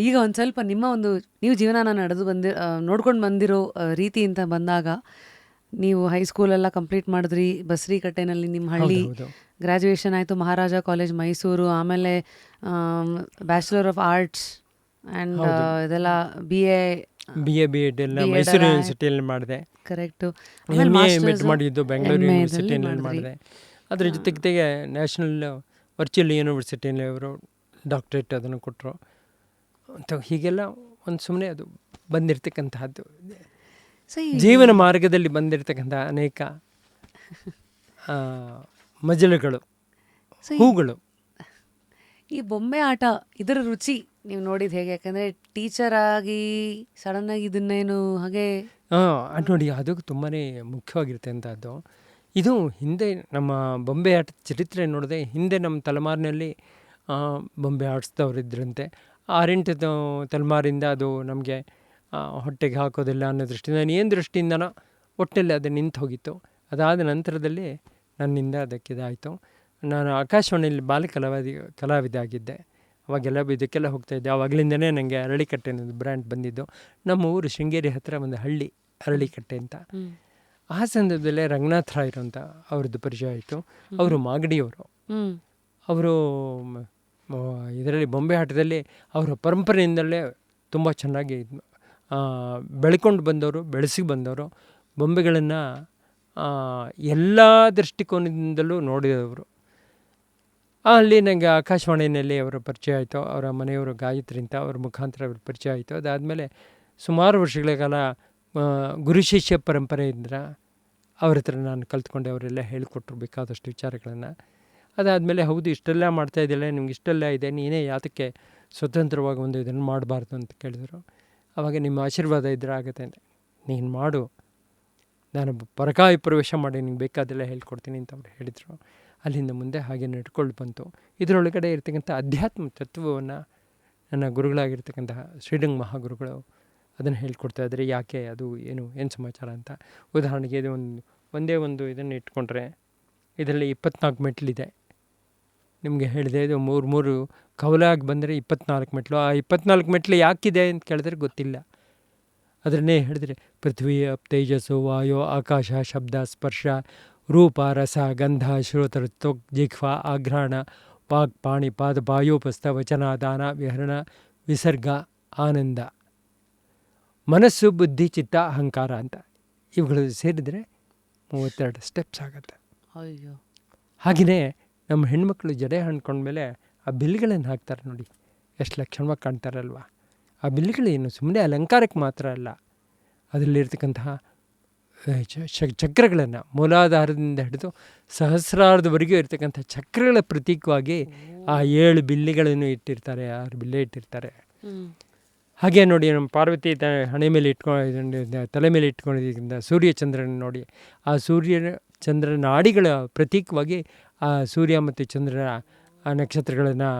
ಈಗ ಒಂದು ಸ್ವಲ್ಪ ನಿಮ್ಮ ಒಂದು ನೀವು ಜೀವನನ ನಡೆದು ನೋಡ್ಕೊಂಡು ಬಂದಿರೋ ರೀತಿ ಅಂತ ಬಂದಾಗ, ನೀವು ಹೈಸ್ಕೂಲೆಲ್ಲ ಕಂಪ್ಲೀಟ್ ಮಾಡಿದ್ರಿ ಬಸ್ರಿ ಕಟ್ಟೆನಲ್ಲಿ ನಿಮ್ಮ ಹಳ್ಳಿ, ಹೌದು ಗ್ರ್ಯಾಜುಯೇಷನ್ ಆಯಿತು ಮಹಾರಾಜ ಕಾಲೇಜ್ ಮೈಸೂರು, ಆಮೇಲೆ ಬ್ಯಾಚುಲರ್ ಆಫ್ ಆರ್ಟ್ಸ್ ಆ್ಯಂಡ್ ಇದೆಲ್ಲ ಬಿ ಎ B.Ed ಎಲ್ಲ ಮೈಸೂರು ಯೂನಿವರ್ಸಿಟಿಯಲ್ಲಿ ಮಾಡಿದೆ. ಕರೆಕ್ಟು. MA ಮಾಡಿದ್ದು ಬೆಂಗಳೂರು ಯೂನಿವರ್ಸಿಟಿಯಲ್ಲಿ ಮಾಡಿದೆ. ಅದರ ಜೊತೆಗೆ ನ್ಯಾಷನಲ್ ವರ್ಚುವಲ್ ಯೂನಿವರ್ಸಿಟಿಯಲ್ಲಿ ಅವರು ಡಾಕ್ಟ್ರೇಟ್ ಅದನ್ನು ಕೊಟ್ಟರು ಅಂತ. ಹೀಗೆಲ್ಲ ಒಂದು ಸುಮ್ಮನೆ ಅದು ಬಂದಿರತಕ್ಕಂತಹದ್ದು ಜೀವನ ಮಾರ್ಗದಲ್ಲಿ ಬಂದಿರತಕ್ಕಂಥ ಅನೇಕ ಮಜಲುಗಳು, ಹೂಗಳು. ಈ ಬೊಂಬೆ ಆಟ ಇದರ ರುಚಿ ನೀವು ನೋಡಿದ್ದು ಹೇಗೆ? ಯಾಕಂದರೆ ಟೀಚರ್ ಆಗಿ ಸಡನ್ನಾಗಿ ಇದನ್ನೇನು ಹಾಗೆ ನೋಡಿ, ಅದು ತುಂಬಾ ಮುಖ್ಯವಾಗಿರುತ್ತೆ ಅಂತದ್ದು. ಇದು ಹಿಂದೆ ನಮ್ಮ ಬೊಂಬೆ ಆಟದ ಚರಿತ್ರೆ ನೋಡಿದೆ. ಹಿಂದೆ ನಮ್ಮ ತಲೆಮಾರಿನಲ್ಲಿ ಬೊಂಬೆ ಆಡಿಸಿದವರು ಇದ್ರಂತೆ. 6-8 ತಲೆಮಾರಿಂದ ಅದು ನಮಗೆ ಹೊಟ್ಟೆಗೆ ಹಾಕೋದಿಲ್ಲ ಅನ್ನೋ ದೃಷ್ಟಿಯಿಂದ, ಏನು ದೃಷ್ಟಿಯಿಂದನೋ ಒಟ್ಟಲ್ಲಿ ಅದು ನಿಂತು ಹೋಗಿತ್ತು. ಅದಾದ ನಂತರದಲ್ಲಿ ನನ್ನಿಂದ ಅದಕ್ಕೆ ಇದಾಯಿತು. ನಾನು ಆಕಾಶವಾಣಿಯಲ್ಲಿ ಕಲಾವಿದ ಆಗಿದ್ದೆ. ಅವಾಗೆಲ್ಲ ಇದಕ್ಕೆಲ್ಲ ಹೋಗ್ತಾಯಿದ್ದೆ. ಆವಾಗಲಿಂದನೇ ನನಗೆ ಅರಳಿಕಟ್ಟೆ ಅನ್ನೋದು ಬ್ರ್ಯಾಂಡ್ ಬಂದಿದ್ದು. ನಮ್ಮ ಊರು ಶೃಂಗೇರಿ ಹತ್ತಿರ ಒಂದು ಹಳ್ಳಿ ಅರಳಿಕಟ್ಟೆ ಅಂತ. ಆ ಸಂದರ್ಭದಲ್ಲೇ ರಂಗನಾಥ್ ರಾಯರು ಅಂತ ಅವ್ರದ್ದು ಪರಿಚಯ ಆಯಿತು. ಅವರು ಮಾಗಡಿಯವರು. ಅವರು ಇದರಲ್ಲಿ ಬೊಂಬೆ ಆಟದಲ್ಲಿ ಅವರ ಪರಂಪರೆಯಿಂದಲೇ ತುಂಬ ಚೆನ್ನಾಗಿ ಬೆಳ್ಕೊಂಡು ಬಂದವರು, ಬೆಳೆಸಿ ಬಂದವರು. ಬೊಂಬೆಗಳನ್ನು ಎಲ್ಲ ದೃಷ್ಟಿಕೋನದಿಂದಲೂ ನೋಡಿದವರು. ಅಲ್ಲಿ ನನಗೆ ಆಕಾಶವಾಣಿಯಲ್ಲಿ ಅವರ ಪರಿಚಯ ಆಯಿತು. ಅವರ ಮನೆಯವರು ಗಾಯತ್ರಿ ಅಂತ, ಅವ್ರ ಮುಖಾಂತರ ಅವ್ರ ಪರಿಚಯ ಆಯಿತು. ಅದಾದಮೇಲೆ ಸುಮಾರು ವರ್ಷಗಳ ಕಾಲ ಗುರು ಶಿಷ್ಯ ಪರಂಪರೆಯಿಂದ ಅವ್ರ ಹತ್ರ ನಾನು ಕಲ್ತ್ಕೊಂಡೆ. ಅವರೆಲ್ಲ ಹೇಳಿಕೊಟ್ರು ಬೇಕಾದಷ್ಟು ವಿಚಾರಗಳನ್ನು. ಅದಾದಮೇಲೆ ಹೌದು, ಇಷ್ಟೆಲ್ಲ ಮಾಡ್ತಾಯಿದ್ದಿಲ್ಲ, ನಿಮ್ಗೆ ಇಷ್ಟೆಲ್ಲ ಇದೆ, ನೀನೇ ಯಾತಕ್ಕೆ ಸ್ವತಂತ್ರವಾಗಿ ಒಂದು ಇದನ್ನು ಮಾಡಬಾರ್ದು ಅಂತ ಕೇಳಿದರು. ಆವಾಗ ನಿಮ್ಮ ಆಶೀರ್ವಾದ ಇದ್ರೆ ಆಗುತ್ತೆ ಅಂತ, ನೀನು ಮಾಡು, ನಾನು ಪರಕಾಯಿ ಪ್ರವೇಶ ಮಾಡಿ ನಿಂಗೆ ಬೇಕಾದೆಲ್ಲ ಹೇಳ್ಕೊಡ್ತೀನಿ ಅಂತ ಅವ್ರು ಹೇಳಿದರು. ಅಲ್ಲಿಂದ ಮುಂದೆ ಹಾಗೆ ನಡ್ಕೊಂಡು ಬಂತು. ಇದರೊಳಗಡೆ ಇರ್ತಕ್ಕಂಥ ಅಧ್ಯಾತ್ಮ ತತ್ವವನ್ನು ನನ್ನ ಗುರುಗಳಾಗಿರ್ತಕ್ಕಂತಹ ಶ್ರೀರಂಗ ಮಹಾಗುರುಗಳು ಅದನ್ನು ಹೇಳ್ಕೊಡ್ತಾಯಿದ್ರೆ, ಯಾಕೆ ಅದು ಏನು ಸಮಾಚಾರ ಅಂತ. ಉದಾಹರಣೆಗೆ ಇದು ಒಂದೇ ಒಂದು ಇದನ್ನು ಇಟ್ಕೊಂಡ್ರೆ ಇದರಲ್ಲಿ 24 ಮೆಟ್ಲಿದೆ. ನಿಮಗೆ ಹೇಳಿದೆ, ಇದು 3 ಕವಲಾಗಿ ಬಂದರೆ 24 ಮೆಟ್ಲು. ಆ 24 ಮೆಟ್ಲು ಯಾಕಿದೆ ಅಂತ ಕೇಳಿದ್ರೆ ಗೊತ್ತಿಲ್ಲ. ಅದನ್ನೇ ಹೇಳಿದ್ರೆ ಪೃಥ್ವಿ, ತೇಜಸ್ಸು, ವಾಯು, ಆಕಾಶ, ಶಬ್ದ, ಸ್ಪರ್ಶ, ರೂಪ, ರಸ, ಗಂಧ, ಶ್ರೋತ್ರ, ತ್ವಕ್, ಜಿಹ್ವ, ಆಘ್ರಾಣ, ವಾಕ್, ಪಾಣಿ, ಪಾದ, ವಾಯೋಪಸ್ಥ, ವಚನ, ದಾನ, ವಿಹರಣ, ವಿಸರ್ಗ, ಆನಂದ, ಮನಸ್ಸು, ಬುದ್ಧಿ, ಚಿತ್ತ, ಅಹಂಕಾರ ಅಂತ ಇವುಗಳು ಸೇರಿದರೆ 32 ಸ್ಟೆಪ್ಸ್ ಆಗುತ್ತೆ. ಅಯ್ಯೋ, ಹಾಗೆಯೇ ನಮ್ಮ ಹೆಣ್ಮಕ್ಳು ಜಡೆ ಹಣ್ಕೊಂಡ್ಮೇಲೆ ಆ ಬಿಲ್ಗಳನ್ನು ಹಾಕ್ತಾರೆ ನೋಡಿ, ಎಷ್ಟು ಲಕ್ಷಣವಾಗಿ ಕಾಣ್ತಾರಲ್ವ. ಆ ಬಿಲ್ಗಳೇನು ಸುಮ್ಮನೆ ಅಲಂಕಾರಕ್ಕೆ ಮಾತ್ರ ಅಲ್ಲ, ಅದರಲ್ಲಿರ್ತಕ್ಕಂತಹ ಚಕ್ರಗಳನ್ನು ಮೂಲಾಧಾರದಿಂದ ಹಿಡಿದು ಸಹಸ್ರಾರದವರೆಗೂ ಇರ್ತಕ್ಕಂಥ ಚಕ್ರಗಳ ಪ್ರತೀಕವಾಗಿ ಆ 7 ಬಿಲ್ಲಿಗಳನ್ನು ಇಟ್ಟಿರ್ತಾರೆ, 6 ಬಿಲ್ಲೆ ಇಟ್ಟಿರ್ತಾರೆ. ಹಾಗೆ ನೋಡಿ, ನಮ್ಮ ಪಾರ್ವತಿ ಹಣೆ ಮೇಲೆ ತಲೆ ಮೇಲೆ ಇಟ್ಕೊಂಡಿದ್ದರಿಂದ ಸೂರ್ಯಚಂದ್ರನ ನೋಡಿ, ಆ ಸೂರ್ಯ-ಚಂದ್ರ ನಾಡಿಗಳ ಪ್ರತೀಕವಾಗಿ ಆ ಸೂರ್ಯ ಮತ್ತು ಚಂದ್ರನ ಆ ನಕ್ಷತ್ರಗಳನ್ನು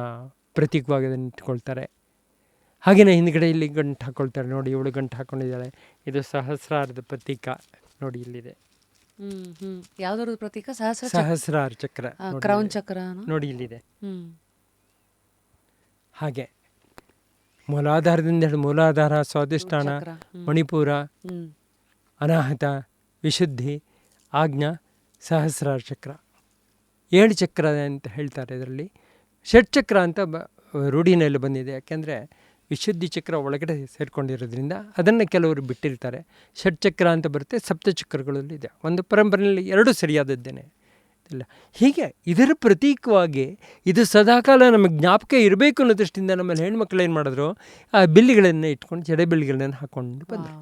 ಪ್ರತೀಕವಾಗಿ ಅದನ್ನು ಇಟ್ಕೊಳ್ತಾರೆ. ಹಾಗೆಯೇ ಹಿಂದ್ಗಡೆ ಇಲ್ಲಿ ಗಂಟು ಹಾಕ್ಕೊಳ್ತಾರೆ ನೋಡಿ, 7 ಗಂಟು ಹಾಕ್ಕೊಂಡಿದ್ದಾಳೆ. ಇದು ಸಹಸ್ರಾರದ ಪ್ರತೀಕ ನೋಡಿ, ಇಲ್ಲಿದೆ. ಯಾವ್ದಾದ್ರು ಪ್ರತೀಕ? ಸಹಸ್ರಾರ ಚಕ್ರ, ಕ್ರೌನ್ ಚಕ್ರ ನೋಡಿ ಇಲ್ಲಿದೆ. ಹಾಗೆ ಮೂಲಾಧಾರದಿಂದ ಮೂಲಾಧಾರ, ಸ್ವಾಧಿಷ್ಠಾನ, ಮಣಿಪುರ, ಅನಾಹತ, ವಿಶುದ್ಧಿ, ಆಜ್ಞಾ, ಸಹಸ್ರಾರ ಚಕ್ರ, 7 ಚಕ್ರ ಅಂತ ಹೇಳ್ತಾರೆ. ಇದರಲ್ಲಿ ಷಟ್ಚಕ್ರ ಅಂತ ರೂಢಿನಲ್ಲಿ ಬಂದಿದೆ. ಯಾಕೆಂದರೆ ವಿಶುದ್ಧಿ ಚಕ್ರ ಒಳಗಡೆ ಸೇರಿಕೊಂಡಿರೋದ್ರಿಂದ ಅದನ್ನು ಕೆಲವರು ಬಿಟ್ಟಿರ್ತಾರೆ. ಷಟ್ಚಕ್ರ ಅಂತ ಬರುತ್ತೆ, ಸಪ್ತಚಕ್ರಗಳಲ್ಲಿ ಇದೆ. ಒಂದು ಪರಂಪರೆಯಲ್ಲಿ 2 ಸರಿಯಾದದ್ದೇನೆ ಇಲ್ಲ. ಹೀಗೆ ಇದರ ಪ್ರತೀಕವಾಗಿ ಇದು ಸದಾಕಾಲ ನಮಗೆ ಜ್ಞಾಪಕ ಇರಬೇಕು ಅನ್ನೋ ದೃಷ್ಟಿಯಿಂದ ನಮ್ಮಲ್ಲಿ ಹೆಣ್ಮಕ್ಳು ಏನು ಮಾಡಿದ್ರು, ಆ ಬಿಲ್ಲಿಗಳನ್ನು ಇಟ್ಕೊಂಡು ಜಡೆ ಬಿಲ್ಲಿಗಳನ್ನು ಹಾಕ್ಕೊಂಡು ಬಂದರು.